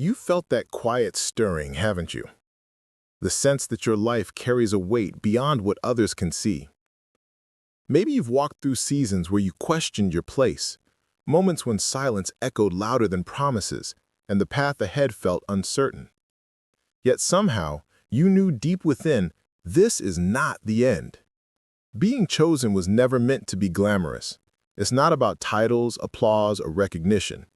You felt that quiet stirring, haven't you? The sense that your life carries a weight beyond what others can see. Maybe you've walked through seasons where you questioned your place, moments when silence echoed louder than promises, and the path ahead felt uncertain. Yet somehow, you knew deep within, this is not the end. Being chosen was never meant to be glamorous. It's not about titles, applause, or recognition.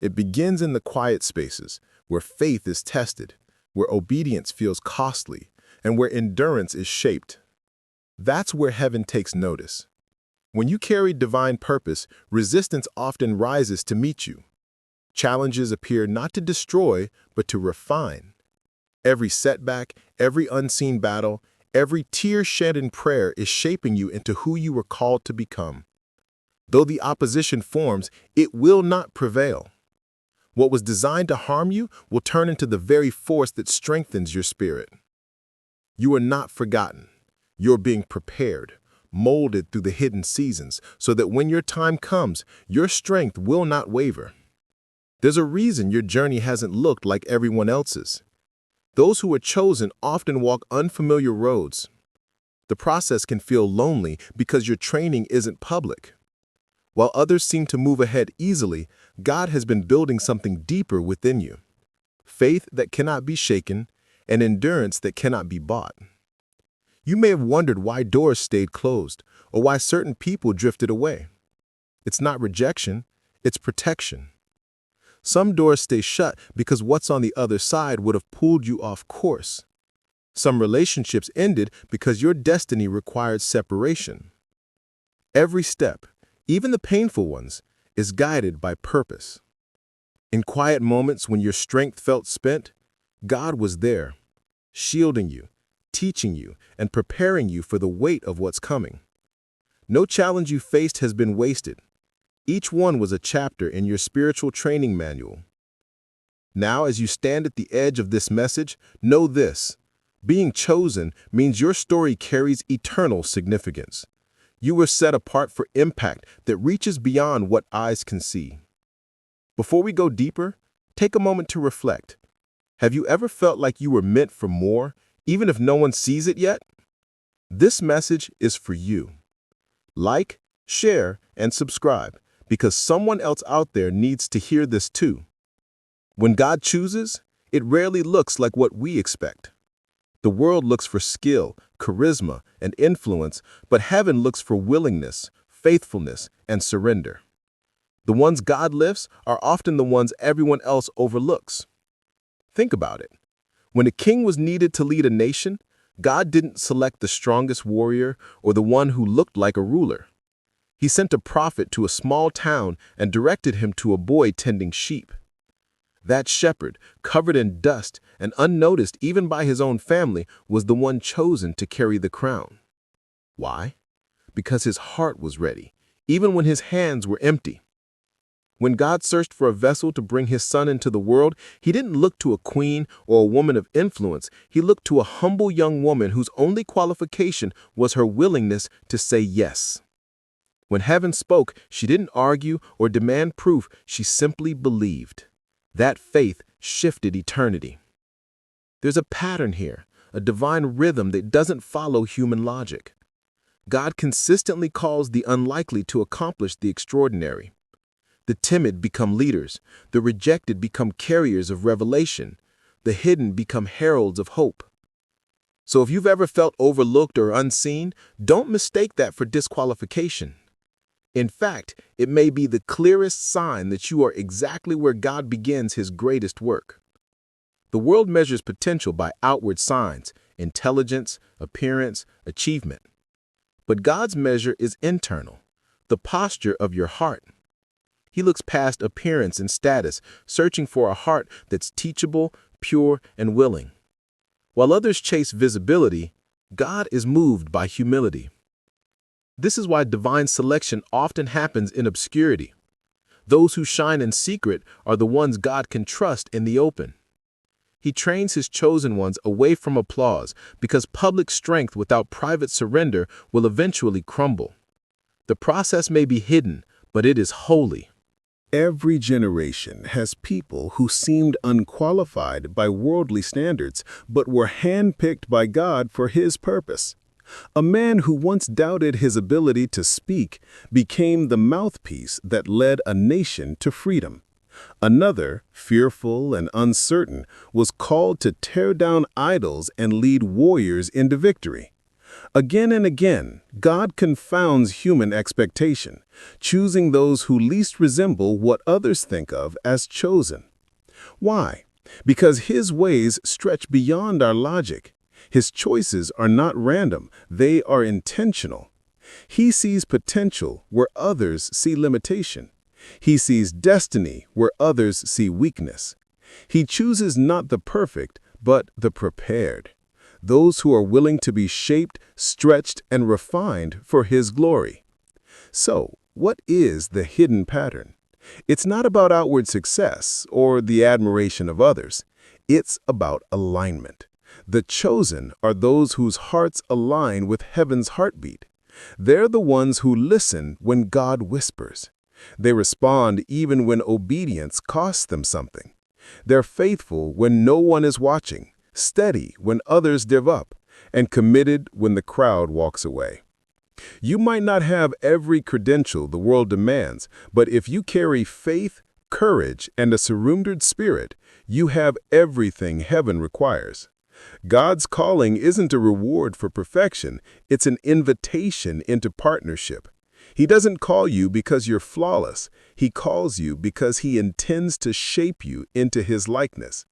It begins in the quiet spaces, where faith is tested, where obedience feels costly, and where endurance is shaped. That's where heaven takes notice. When you carry divine purpose, resistance often rises to meet you. Challenges appear not to destroy, but to refine. Every setback, every unseen battle, every tear shed in prayer is shaping you into who you were called to become. Though the opposition forms, it will not prevail. What was designed to harm you will turn into the very force that strengthens your spirit. You are not forgotten. You're being prepared, molded through the hidden seasons, so that when your time comes, your strength will not waver. There's a reason your journey hasn't looked like everyone else's. Those who are chosen often walk unfamiliar roads. The process can feel lonely because your training isn't public. While others seem to move ahead easily, God has been building something deeper within you. Faith that cannot be shaken, and endurance that cannot be bought. You may have wondered why doors stayed closed, or why certain people drifted away. It's not rejection, it's protection. Some doors stay shut because what's on the other side would have pulled you off course. Some relationships ended because your destiny required separation. Every step, even the painful ones, is guided by purpose. In quiet moments when your strength felt spent, God was there, shielding you, teaching you, and preparing you for the weight of what's coming. No challenge you faced has been wasted. Each one was a chapter in your spiritual training manual. Now, as you stand at the edge of this message, know this: being chosen means your story carries eternal significance. You were set apart for impact that reaches beyond what eyes can see. Before we go deeper, take a moment to reflect. Have you ever felt like you were meant for more, even if no one sees it yet? This message is for you. Like, share, and subscribe, because someone else out there needs to hear this too. When God chooses, it rarely looks like what we expect. The world looks for skill, charisma, and influence, but heaven looks for willingness, faithfulness, and surrender. The ones God lifts are often the ones everyone else overlooks. Think about it. When a king was needed to lead a nation, God didn't select the strongest warrior or the one who looked like a ruler. He sent a prophet to a small town and directed him to a boy tending sheep. That shepherd, covered in dust and unnoticed even by his own family, was the one chosen to carry the crown. Why? Because his heart was ready, even when his hands were empty. When God searched for a vessel to bring his son into the world, he didn't look to a queen or a woman of influence. He looked to a humble young woman whose only qualification was her willingness to say yes. When heaven spoke, she didn't argue or demand proof, she simply believed. That faith shifted eternity. There's a pattern here, a divine rhythm that doesn't follow human logic. God consistently calls the unlikely to accomplish the extraordinary. The timid become leaders, the rejected become carriers of revelation, the hidden become heralds of hope. So if you've ever felt overlooked or unseen, don't mistake that for disqualification. In fact, it may be the clearest sign that you are exactly where God begins his greatest work. The world measures potential by outward signs, intelligence, appearance, achievement. But God's measure is internal, the posture of your heart. He looks past appearance and status, searching for a heart that's teachable, pure, and willing. While others chase visibility, God is moved by humility. This is why divine selection often happens in obscurity. Those who shine in secret are the ones God can trust in the open. He trains his chosen ones away from applause because public strength without private surrender will eventually crumble. The process may be hidden, but it is holy. Every generation has people who seemed unqualified by worldly standards but were handpicked by God for His purpose. A man who once doubted his ability to speak became the mouthpiece that led a nation to freedom. Another, fearful and uncertain, was called to tear down idols and lead warriors into victory. Again and again, God confounds human expectation, choosing those who least resemble what others think of as chosen. Why? Because His ways stretch beyond our logic. His choices are not random, they are intentional. He sees potential where others see limitation. He sees destiny where others see weakness. He chooses not the perfect, but the prepared. Those who are willing to be shaped, stretched, and refined for His glory. So, what is the hidden pattern? It's not about outward success or the admiration of others. It's about alignment. The chosen are those whose hearts align with heaven's heartbeat. They're the ones who listen when God whispers. They respond even when obedience costs them something. They're faithful when no one is watching, steady when others give up, and committed when the crowd walks away. You might not have every credential the world demands, but if you carry faith, courage, and a surrendered spirit, you have everything heaven requires. God's calling isn't a reward for perfection, it's an invitation into partnership. He doesn't call you because you're flawless. He calls you because He intends to shape you into His likeness.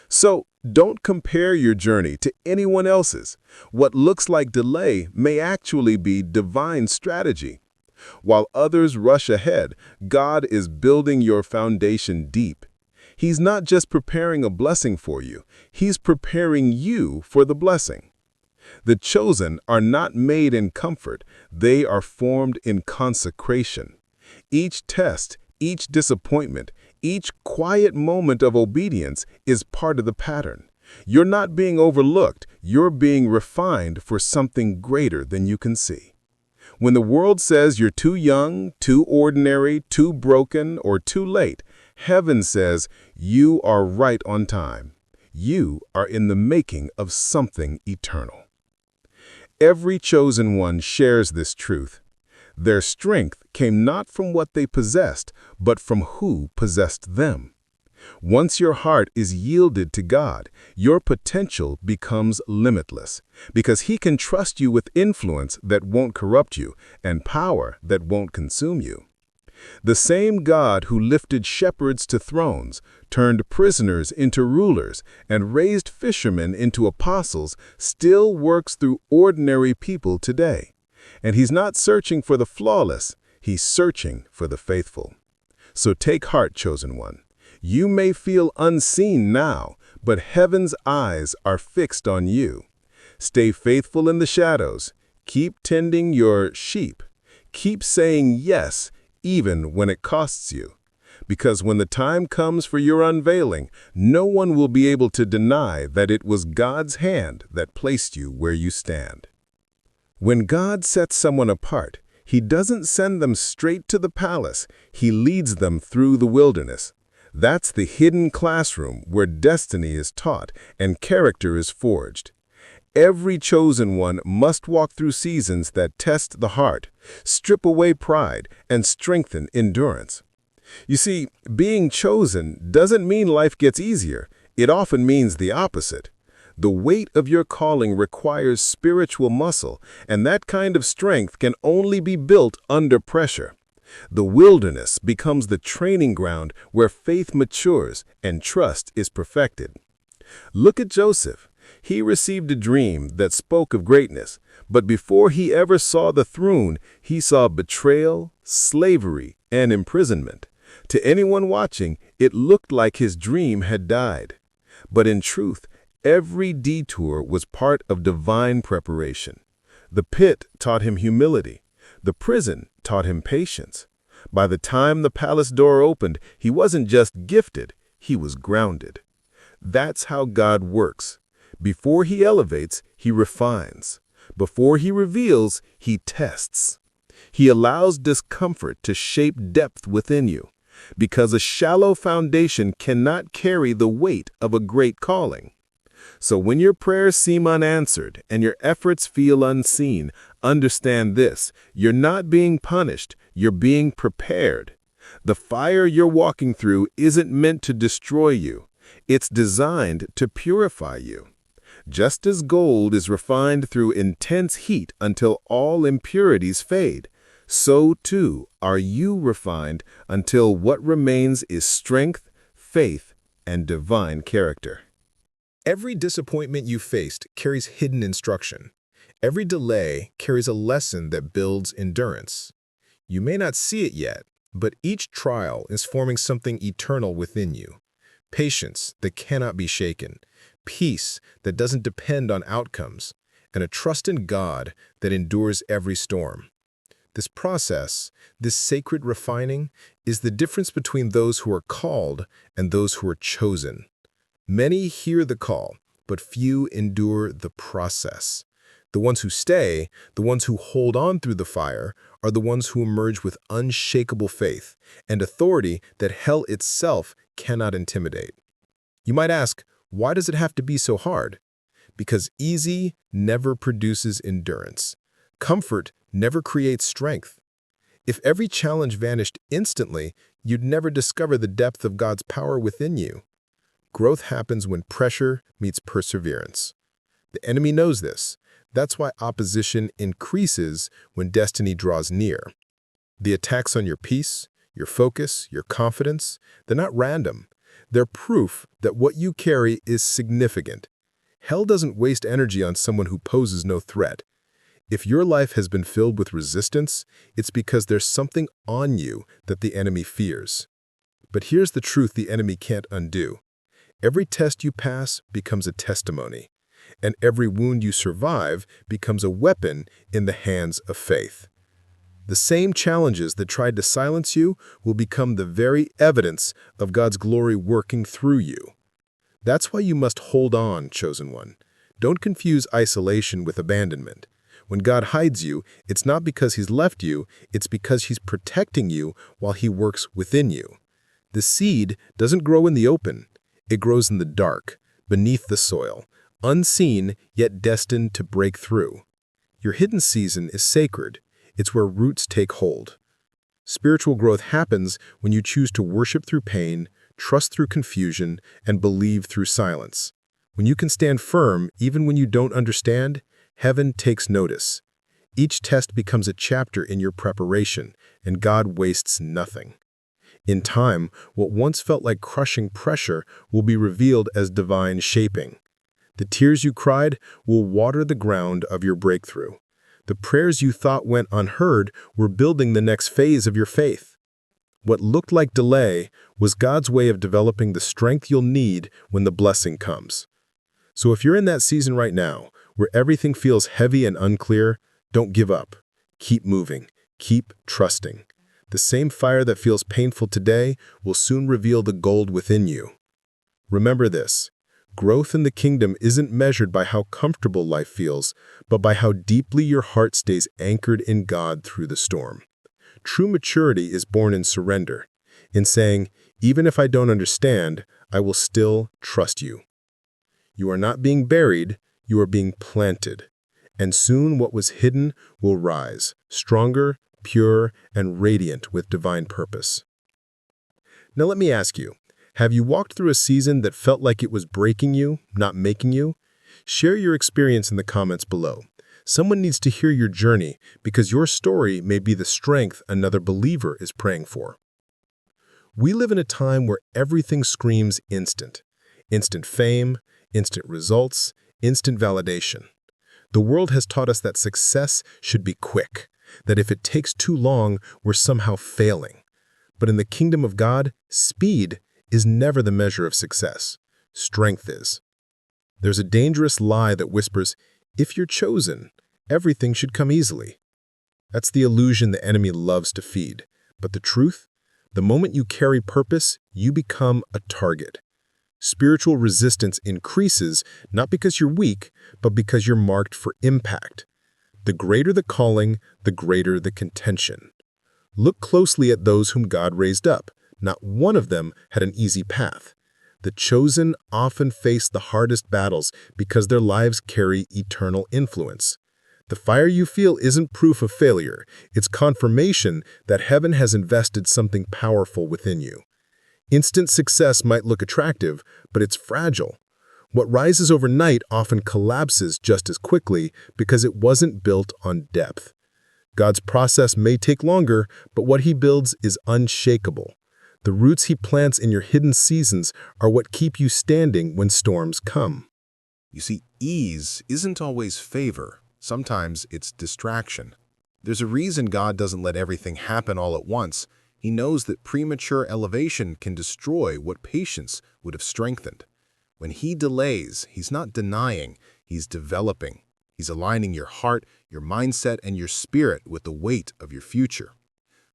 So, don't compare your journey to anyone else's. What looks like delay may actually be divine strategy. While others rush ahead, God is building your foundation deep. He's not just preparing a blessing for you, He's preparing you for the blessing. The chosen are not made in comfort, they are formed in consecration. Each test, each disappointment, each quiet moment of obedience is part of the pattern. You're not being overlooked, you're being refined for something greater than you can see. When the world says you're too young, too ordinary, too broken, or too late, heaven says you are right on time. You are in the making of something eternal. Every chosen one shares this truth. Their strength came not from what they possessed, but from who possessed them. Once your heart is yielded to God, your potential becomes limitless, because He can trust you with influence that won't corrupt you and power that won't consume you. The same God who lifted shepherds to thrones, turned prisoners into rulers, and raised fishermen into apostles still works through ordinary people today. And He's not searching for the flawless, He's searching for the faithful. So take heart, chosen one. You may feel unseen now, but heaven's eyes are fixed on you. Stay faithful in the shadows. Keep tending your sheep. Keep saying yes, even when it costs you. Because when the time comes for your unveiling, no one will be able to deny that it was God's hand that placed you where you stand. When God sets someone apart, He doesn't send them straight to the palace, He leads them through the wilderness. That's the hidden classroom where destiny is taught and character is forged. Every chosen one must walk through seasons that test the heart, strip away pride, and strengthen endurance. You see, being chosen doesn't mean life gets easier. It often means the opposite. The weight of your calling requires spiritual muscle, and that kind of strength can only be built under pressure. The wilderness becomes the training ground where faith matures and trust is perfected. Look at Joseph. He received a dream that spoke of greatness, but before he ever saw the throne, he saw betrayal, slavery, and imprisonment. To anyone watching, it looked like his dream had died. But in truth, every detour was part of divine preparation. The pit taught him humility. The prison taught him patience. By the time the palace door opened, he wasn't just gifted, he was grounded. That's how God works. Before He elevates, He refines. Before He reveals, He tests. He allows discomfort to shape depth within you. because a shallow foundation cannot carry the weight of a great calling. So when your prayers seem unanswered and your efforts feel unseen, understand this: you're not being punished, you're being prepared. The fire you're walking through isn't meant to destroy you. It's designed to purify you. Just as gold is refined through intense heat until all impurities fade, so too are you refined until what remains is strength, faith, and divine character. Every disappointment you faced carries hidden instruction. Every delay carries a lesson that builds endurance. You may not see it yet, but each trial is forming something eternal within you. Patience that cannot be shaken, peace that doesn't depend on outcomes, and a trust in God that endures every storm. This process, this sacred refining, is the difference between those who are called and those who are chosen. Many hear the call, but few endure the process. The ones who stay, the ones who hold on through the fire, are the ones who emerge with unshakable faith and authority that hell itself cannot intimidate. You might ask, why does it have to be so hard? Because easy never produces endurance. Comfort never creates strength. If every challenge vanished instantly, you'd never discover the depth of God's power within you. Growth happens when pressure meets perseverance. The enemy knows this. That's why opposition increases when destiny draws near. The attacks on your peace, your focus, your confidence, they're not random. They're proof that what you carry is significant. Hell doesn't waste energy on someone who poses no threat. If your life has been filled with resistance, it's because there's something on you that the enemy fears. But here's the truth the enemy can't undo. Every test you pass becomes a testimony, and every wound you survive becomes a weapon in the hands of faith. The same challenges that tried to silence you will become the very evidence of God's glory working through you. That's why you must hold on, chosen one. Don't confuse isolation with abandonment. When God hides you, it's not because He's left you, it's because He's protecting you while He works within you. The seed doesn't grow in the open. It grows in the dark, beneath the soil, unseen yet destined to break through. Your hidden season is sacred. It's where roots take hold. Spiritual growth happens when you choose to worship through pain, trust through confusion, and believe through silence. When you can stand firm even when you don't understand, heaven takes notice. Each test becomes a chapter in your preparation, and God wastes nothing. In time, what once felt like crushing pressure will be revealed as divine shaping. The tears you cried will water the ground of your breakthrough. The prayers you thought went unheard were building the next phase of your faith. What looked like delay was God's way of developing the strength you'll need when the blessing comes. So if you're in that season right now, where everything feels heavy and unclear, don't give up. Keep moving. Keep trusting. The same fire that feels painful today will soon reveal the gold within you. Remember this: growth in the kingdom isn't measured by how comfortable life feels, but by how deeply your heart stays anchored in God through the storm. True maturity is born in surrender, in saying, even if I don't understand, I will still trust you. You are not being buried, you are being planted. And soon what was hidden will rise, stronger, pure, and radiant with divine purpose. Now let me ask you, have you walked through a season that felt like it was breaking you, not making you? Share your experience in the comments below. Someone needs to hear your journey because your story may be the strength another believer is praying for. We live in a time where everything screams instant. Instant fame, instant results, instant validation. The world has taught us that success should be quick, that if it takes too long, we're somehow failing. But in the kingdom of God, speed is never the measure of success. Strength is. There's a dangerous lie that whispers, if you're chosen, everything should come easily. That's the illusion the enemy loves to feed. But the truth? The moment you carry purpose, you become a target. Spiritual resistance increases not because you're weak, but because you're marked for impact. The greater the calling, the greater the contention. Look closely at those whom God raised up, Not one of them had an easy path. The chosen often face the hardest battles because their lives carry eternal influence. The fire you feel isn't proof of failure. It's confirmation that heaven has invested something powerful within you. Instant success might look attractive, but it's fragile. What rises overnight often collapses just as quickly because it wasn't built on depth. God's process may take longer, but what He builds is unshakable. The roots He plants in your hidden seasons are what keep you standing when storms come. You see, ease isn't always favor. Sometimes it's distraction. There's a reason God doesn't let everything happen all at once. He knows that premature elevation can destroy what patience would have strengthened. When He delays, He's not denying, He's developing. He's aligning your heart, your mindset, and your spirit with the weight of your future.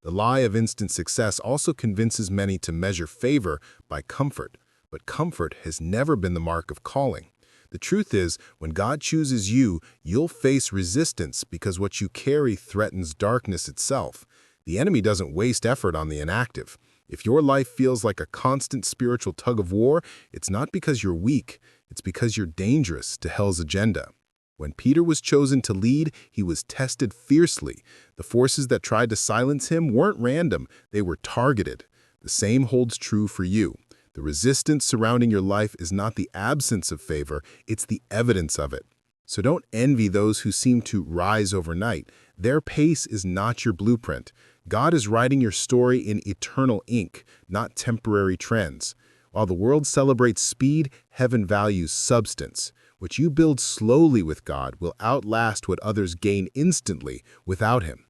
The lie of instant success also convinces many to measure favor by comfort, but comfort has never been the mark of calling. The truth is, when God chooses you, you'll face resistance because what you carry threatens darkness itself. The enemy doesn't waste effort on the inactive. If your life feels like a constant spiritual tug of war, it's not because you're weak, it's because you're dangerous to hell's agenda. When Peter was chosen to lead, he was tested fiercely. The forces that tried to silence him weren't random, they were targeted. The same holds true for you. The resistance surrounding your life is not the absence of favor, it's the evidence of it. So don't envy those who seem to rise overnight. Their pace is not your blueprint. God is writing your story in eternal ink, not temporary trends. While the world celebrates speed, heaven values substance. What you build slowly with God will outlast what others gain instantly without Him.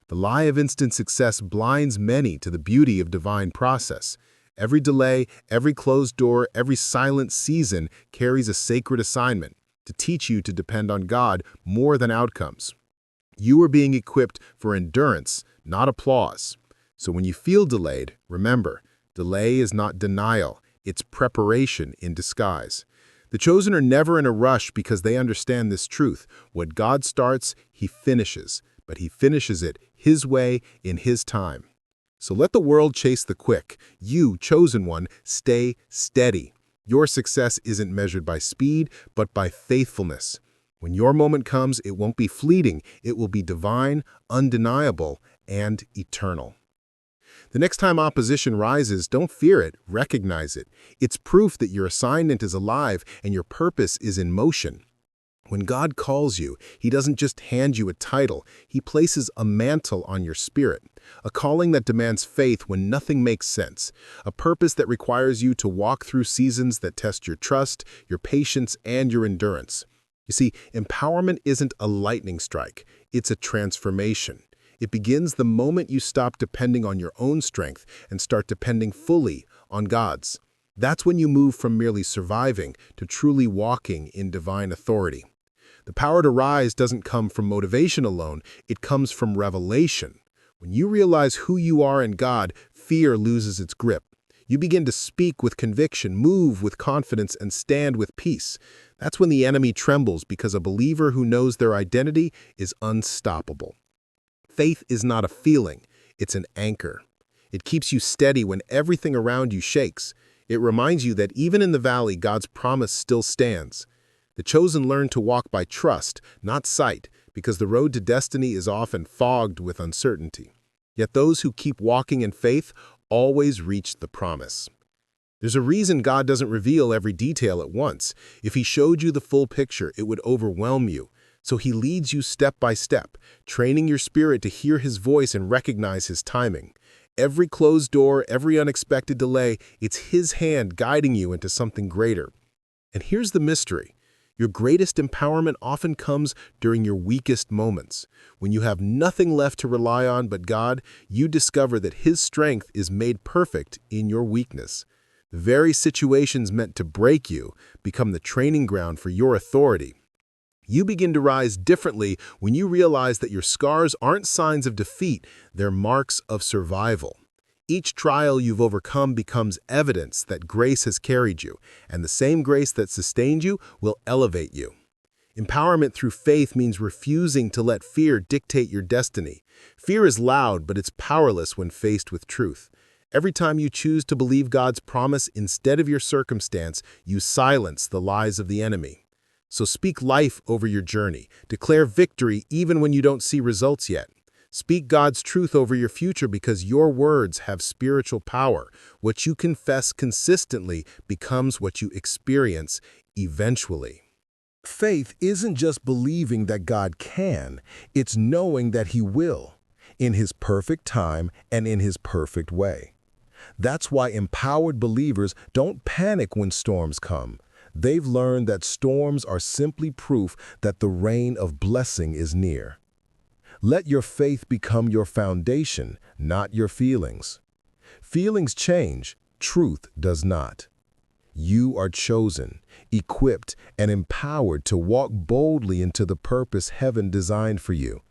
The lie of instant success blinds many to the beauty of divine process. Every delay, every closed door, every silent season carries a sacred assignment to teach you to depend on God more than outcomes. You are being equipped for endurance, not applause. So when you feel delayed, remember, delay is not denial, it's preparation in disguise. The chosen are never in a rush because they understand this truth. What God starts, He finishes, but He finishes it His way in His time. So let the world chase the quick. You, chosen one, stay steady. Your success isn't measured by speed, but by faithfulness. When your moment comes, it won't be fleeting. It will be divine, undeniable, and eternal. The next time opposition rises, don't fear it, recognize it. It's proof that your assignment is alive and your purpose is in motion. When God calls you, He doesn't just hand you a title, He places a mantle on your spirit, a calling that demands faith when nothing makes sense, a purpose that requires you to walk through seasons that test your trust, your patience, and your endurance. You see, empowerment isn't a lightning strike, it's a transformation. It begins the moment you stop depending on your own strength and start depending fully on God's. That's when you move from merely surviving to truly walking in divine authority. The power to rise doesn't come from motivation alone, it comes from revelation. When you realize who you are in God, fear loses its grip. You begin to speak with conviction, move with confidence, and stand with peace. That's when the enemy trembles because a believer who knows their identity is unstoppable. Faith is not a feeling, it's an anchor. It keeps you steady when everything around you shakes. It reminds you that even in the valley, God's promise still stands. The chosen learn to walk by trust, not sight, because the road to destiny is often fogged with uncertainty. Yet those who keep walking in faith always reach the promise. There's a reason God doesn't reveal every detail at once. If He showed you the full picture, it would overwhelm you. So He leads you step by step, training your spirit to hear His voice and recognize His timing. Every closed door, every unexpected delay, it's His hand guiding you into something greater. And here's the mystery. Your greatest empowerment often comes during your weakest moments. When you have nothing left to rely on but God, you discover that His strength is made perfect in your weakness. The very situations meant to break you become the training ground for your authority. You begin to rise differently when you realize that your scars aren't signs of defeat, they're marks of survival. Each trial you've overcome becomes evidence that grace has carried you, and the same grace that sustained you will elevate you. Empowerment through faith means refusing to let fear dictate your destiny. Fear is loud, but it's powerless when faced with truth. Every time you choose to believe God's promise instead of your circumstance, you silence the lies of the enemy. So speak life over your journey. Declare victory even when you don't see results yet. Speak God's truth over your future because your words have spiritual power. What you confess consistently becomes what you experience eventually. Faith isn't just believing that God can, it's knowing that He will, in His perfect time and in His perfect way. That's why empowered believers don't panic when storms come. They've learned that storms are simply proof that the rain of blessing is near. Let your faith become your foundation, not your feelings. Feelings change, truth does not. You are chosen, equipped, and empowered to walk boldly into the purpose heaven designed for you.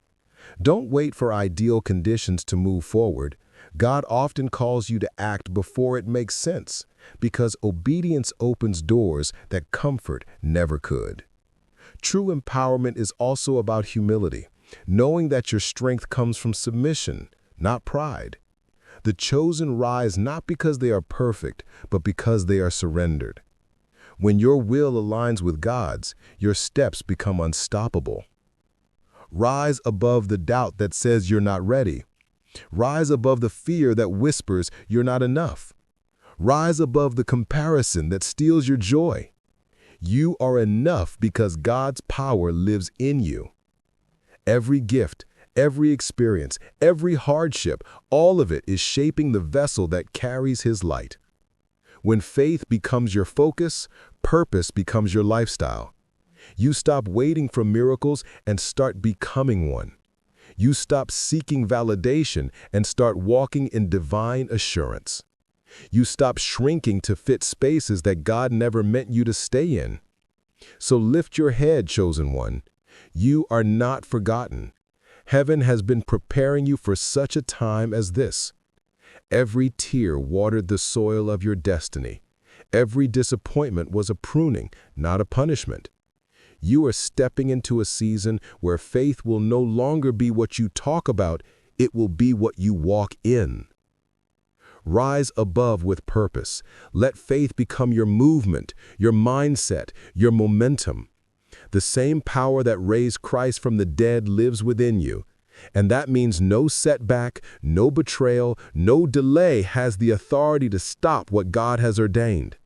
Don't wait for ideal conditions to move forward. God often calls you to act before it makes sense, because obedience opens doors that comfort never could. True empowerment is also about humility, knowing that your strength comes from submission, not pride. The chosen rise not because they are perfect, but because they are surrendered. When your will aligns with God's, your steps become unstoppable. Rise above the doubt that says you're not ready. Rise above the fear that whispers you're not enough. Rise above the comparison that steals your joy. You are enough because God's power lives in you. Every gift, every experience, every hardship, all of it is shaping the vessel that carries His light. When faith becomes your focus, purpose becomes your lifestyle. You stop waiting for miracles and start becoming one. You stop seeking validation and start walking in divine assurance. You stop shrinking to fit spaces that God never meant you to stay in. So lift your head, chosen one. You are not forgotten. Heaven has been preparing you for such a time as this. Every tear watered the soil of your destiny. Every disappointment was a pruning, not a punishment. You are stepping into a season where faith will no longer be what you talk about, it will be what you walk in. Rise above with purpose. Let faith become your movement, your mindset, your momentum. The same power that raised Christ from the dead lives within you. And that means no setback, no betrayal, no delay has the authority to stop what God has ordained.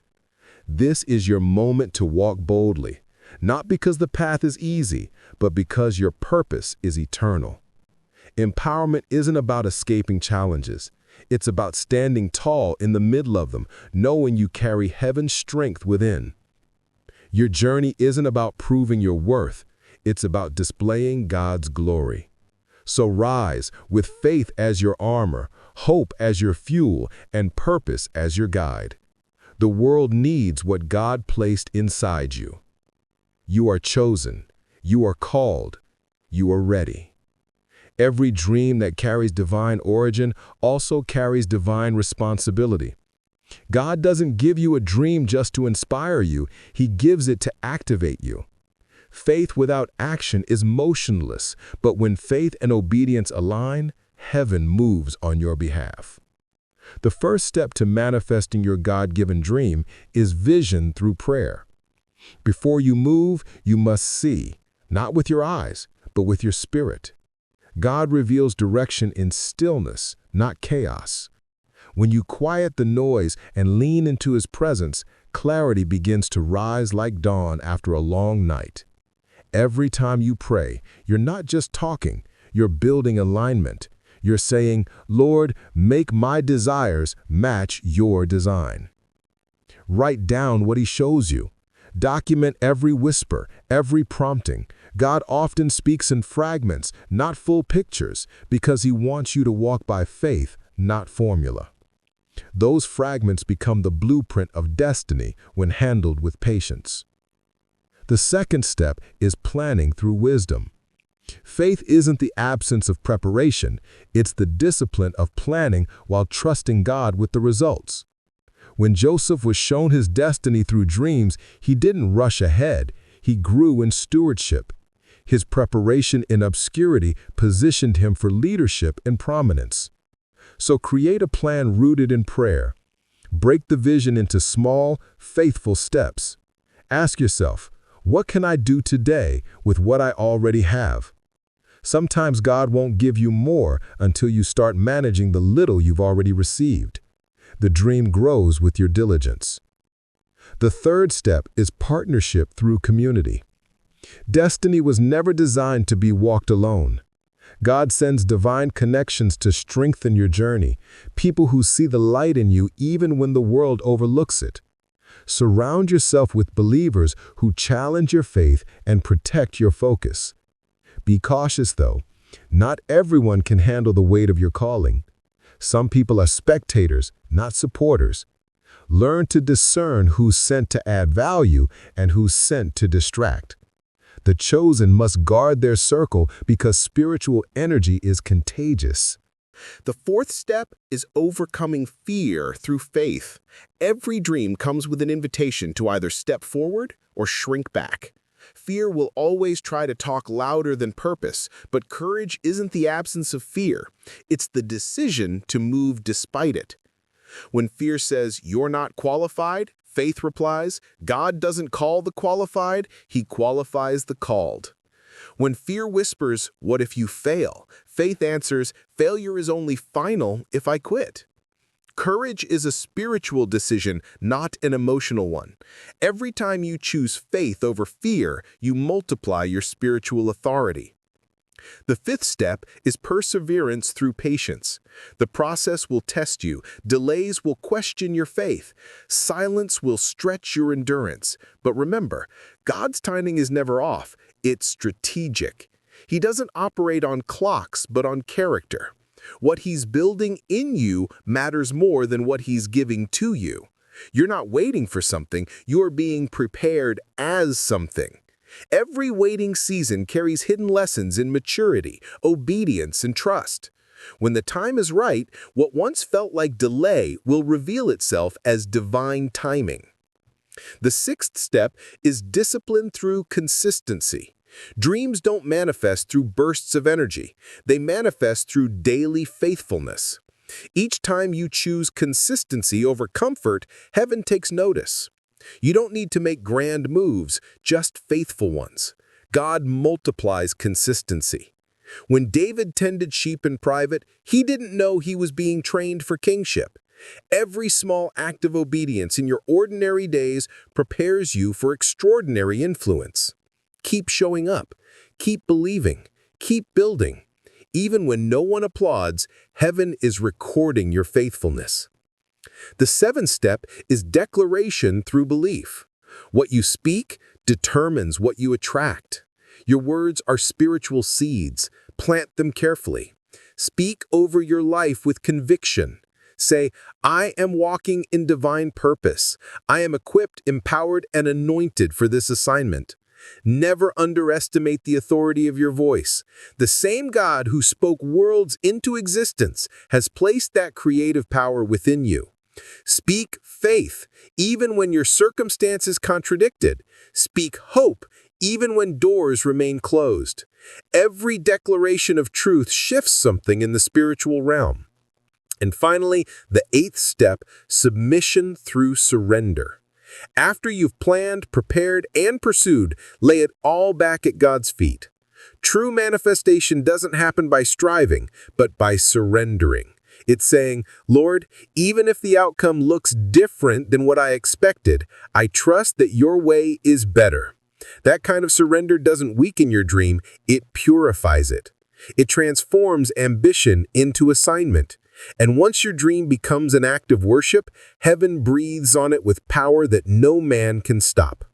This is your moment to walk boldly. Not because the path is easy, but because your purpose is eternal. Empowerment isn't about escaping challenges. It's about standing tall in the middle of them, knowing you carry heaven's strength within. Your journey isn't about proving your worth. It's about displaying God's glory. So rise with faith as your armor, hope as your fuel, and purpose as your guide. The world needs what God placed inside you. You are chosen, you are called, you are ready. Every dream that carries divine origin also carries divine responsibility. God doesn't give you a dream just to inspire you, He gives it to activate you. Faith without action is motionless, but when faith and obedience align, heaven moves on your behalf. The first step to manifesting your God-given dream is vision through prayer. Before you move, you must see, not with your eyes, but with your spirit. God reveals direction in stillness, not chaos. When you quiet the noise and lean into His presence, clarity begins to rise like dawn after a long night. Every time you pray, you're not just talking, you're building alignment. You're saying, Lord, make my desires match your design. Write down what He shows you. Document every whisper, every prompting. God often speaks in fragments, not full pictures, because He wants you to walk by faith, not formula. Those fragments become the blueprint of destiny when handled with patience. The second step is planning through wisdom. Faith isn't the absence of preparation, it's the discipline of planning while trusting God with the results. When Joseph was shown his destiny through dreams, he didn't rush ahead, he grew in stewardship. His preparation in obscurity positioned him for leadership and prominence. So create a plan rooted in prayer. Break the vision into small, faithful steps. Ask yourself, what can I do today with what I already have? Sometimes God won't give you more until you start managing the little you've already received. The dream grows with your diligence. The third step is partnership through community. Destiny was never designed to be walked alone. God sends divine connections to strengthen your journey, people who see the light in you even when the world overlooks it. Surround yourself with believers who challenge your faith and protect your focus. Be cautious, though. Not everyone can handle the weight of your calling. Some people are spectators, not supporters. Learn to discern who's sent to add value and who's sent to distract. The chosen must guard their circle because spiritual energy is contagious. The fourth step is overcoming fear through faith. Every dream comes with an invitation to either step forward or shrink back. Fear will always try to talk louder than purpose, but courage isn't the absence of fear. It's the decision to move despite it. When fear says, "You're not qualified," faith replies, "God doesn't call the qualified, He qualifies the called." When fear whispers, "What if you fail?" faith answers, "Failure is only final if I quit." Courage is a spiritual decision, not an emotional one. Every time you choose faith over fear, you multiply your spiritual authority. The fifth step is perseverance through patience. The process will test you, delays will question your faith, silence will stretch your endurance. But remember, God's timing is never off, it's strategic. He doesn't operate on clocks, but on character. What He's building in you matters more than what He's giving to you. You're not waiting for something, you're being prepared as something. Every waiting season carries hidden lessons in maturity, obedience, and trust. When the time is right, what once felt like delay will reveal itself as divine timing. The sixth step is discipline through consistency. Dreams don't manifest through bursts of energy. They manifest through daily faithfulness. Each time you choose consistency over comfort, heaven takes notice. You don't need to make grand moves, just faithful ones. God multiplies consistency. When David tended sheep in private, he didn't know he was being trained for kingship. Every small act of obedience in your ordinary days prepares you for extraordinary influence. Keep showing up, keep believing, keep building. Even when no one applauds, heaven is recording your faithfulness. The seventh step is declaration through belief. What you speak determines what you attract. Your words are spiritual seeds. Plant them carefully. Speak over your life with conviction. Say, "I am walking in divine purpose. I am equipped, empowered, and anointed for this assignment." Never underestimate the authority of your voice. The same God who spoke worlds into existence has placed that creative power within you. Speak faith, even when your circumstances contradicted. Speak hope, even when doors remain closed. Every declaration of truth shifts something in the spiritual realm. And finally, the eighth step, submission through surrender. After you've planned, prepared, and pursued, lay it all back at God's feet. True manifestation doesn't happen by striving, but by surrendering. It's saying, "Lord, even if the outcome looks different than what I expected, I trust that your way is better." That kind of surrender doesn't weaken your dream, it purifies it. It transforms ambition into assignment. And once your dream becomes an act of worship, heaven breathes on it with power that no man can stop.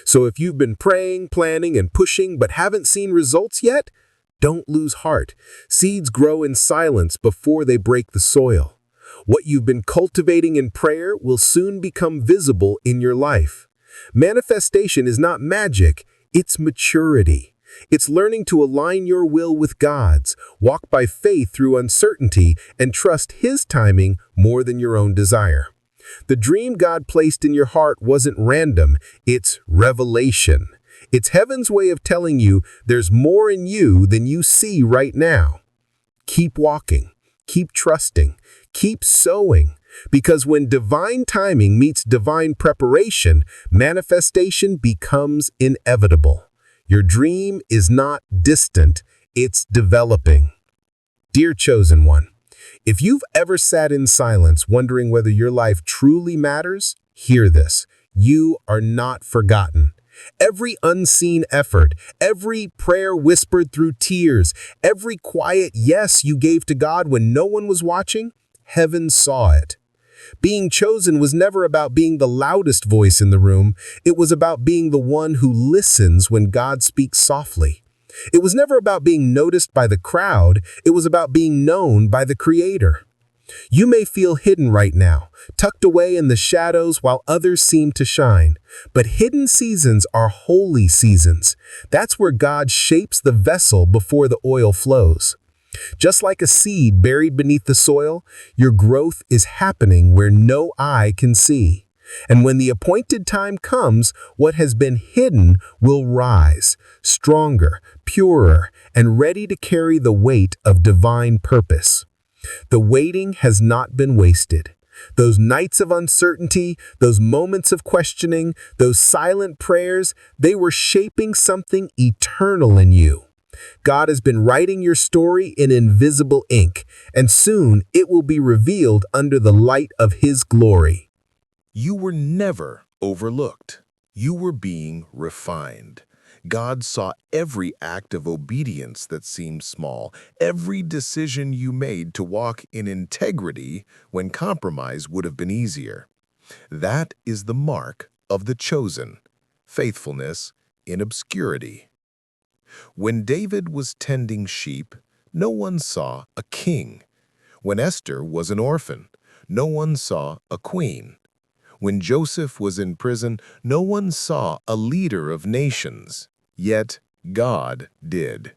So if you've been praying, planning, and pushing but haven't seen results yet, don't lose heart. Seeds grow in silence before they break the soil. What you've been cultivating in prayer will soon become visible in your life. Manifestation is not magic, it's maturity. It's learning to align your will with God's, walk by faith through uncertainty, and trust His timing more than your own desire. The dream God placed in your heart wasn't random, it's revelation. It's heaven's way of telling you there's more in you than you see right now. Keep walking, keep trusting, keep sowing. Because when divine timing meets divine preparation, manifestation becomes inevitable. Your dream is not distant, it's developing. Dear chosen one, if you've ever sat in silence wondering whether your life truly matters, hear this. You are not forgotten. Every unseen effort, every prayer whispered through tears, every quiet yes you gave to God when no one was watching, heaven saw it. Being chosen was never about being the loudest voice in the room. It was about being the one who listens when God speaks softly. It was never about being noticed by the crowd. It was about being known by the Creator. You may feel hidden right now, tucked away in the shadows while others seem to shine. But hidden seasons are holy seasons. That's where God shapes the vessel before the oil flows. Just like a seed buried beneath the soil, your growth is happening where no eye can see. And when the appointed time comes, what has been hidden will rise, stronger, purer, and ready to carry the weight of divine purpose. The waiting has not been wasted. Those nights of uncertainty, those moments of questioning, those silent prayers, they were shaping something eternal in you. God has been writing your story in invisible ink, and soon it will be revealed under the light of His glory. You were never overlooked. You were being refined. God saw every act of obedience that seemed small, every decision you made to walk in integrity when compromise would have been easier. That is the mark of the chosen, faithfulness in obscurity. When David was tending sheep, no one saw a king. When Esther was an orphan, no one saw a queen. When Joseph was in prison, no one saw a leader of nations, yet God did.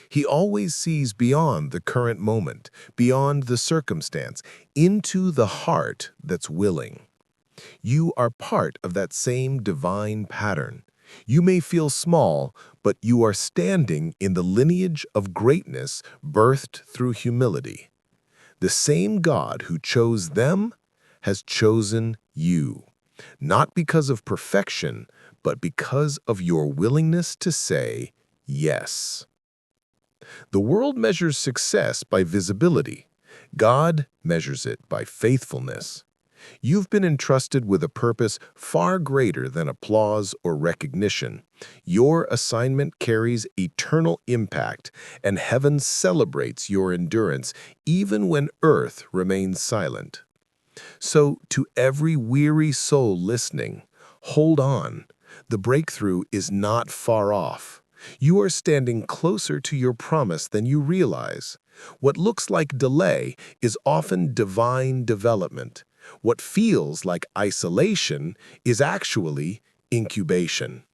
He always sees beyond the current moment, beyond the circumstance, into the heart that's willing. You are part of that same divine pattern. You may feel small, but you are standing in the lineage of greatness birthed through humility. The same God who chose them has chosen you, not because of perfection, but because of your willingness to say yes. The world measures success by visibility. God measures it by faithfulness. You've been entrusted with a purpose far greater than applause or recognition. Your assignment carries eternal impact, and heaven celebrates your endurance even when earth remains silent. So, to every weary soul listening, hold on. The breakthrough is not far off. You are standing closer to your promise than you realize. What looks like delay is often divine development. What feels like isolation is actually incubation.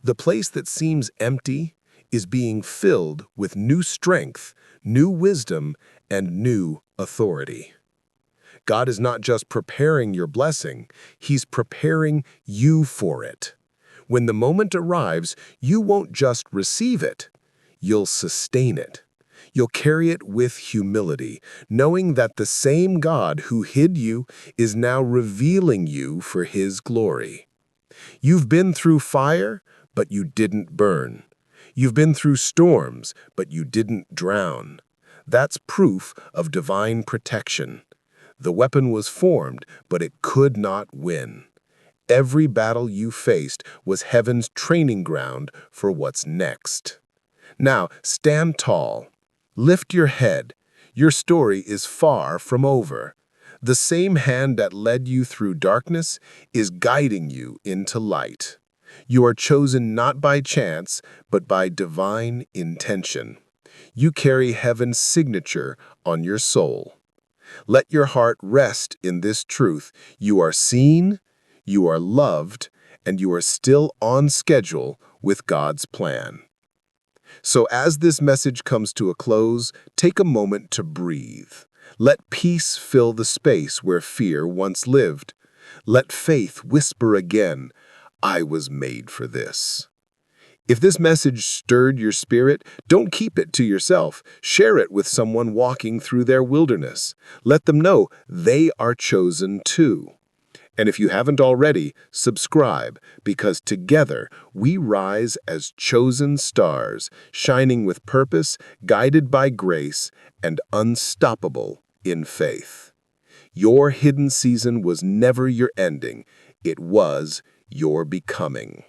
The place that seems empty is being filled with new strength, new wisdom, and new authority. God is not just preparing your blessing, He's preparing you for it. When the moment arrives, you won't just receive it, you'll sustain it. You'll carry it with humility, knowing that the same God who hid you is now revealing you for His glory. You've been through fire, but you didn't burn. You've been through storms, but you didn't drown. That's proof of divine protection. The weapon was formed, but it could not win. Every battle you faced was heaven's training ground for what's next. Now, stand tall. Lift your head. Your story is far from over. The same hand that led you through darkness is guiding you into light. You are chosen not by chance, but by divine intention. You carry heaven's signature on your soul. Let your heart rest in this truth. You are seen, you are loved, and you are still on schedule with God's plan. So as this message comes to a close, take a moment to breathe. Let peace fill the space where fear once lived. Let faith whisper again, I was made for this. If this message stirred your spirit, don't keep it to yourself. Share it with someone walking through their wilderness. Let them know they are chosen too. And if you haven't already, subscribe, because together we rise as chosen stars, shining with purpose, guided by grace, and unstoppable in faith. Your hidden season was never your ending. It was your becoming.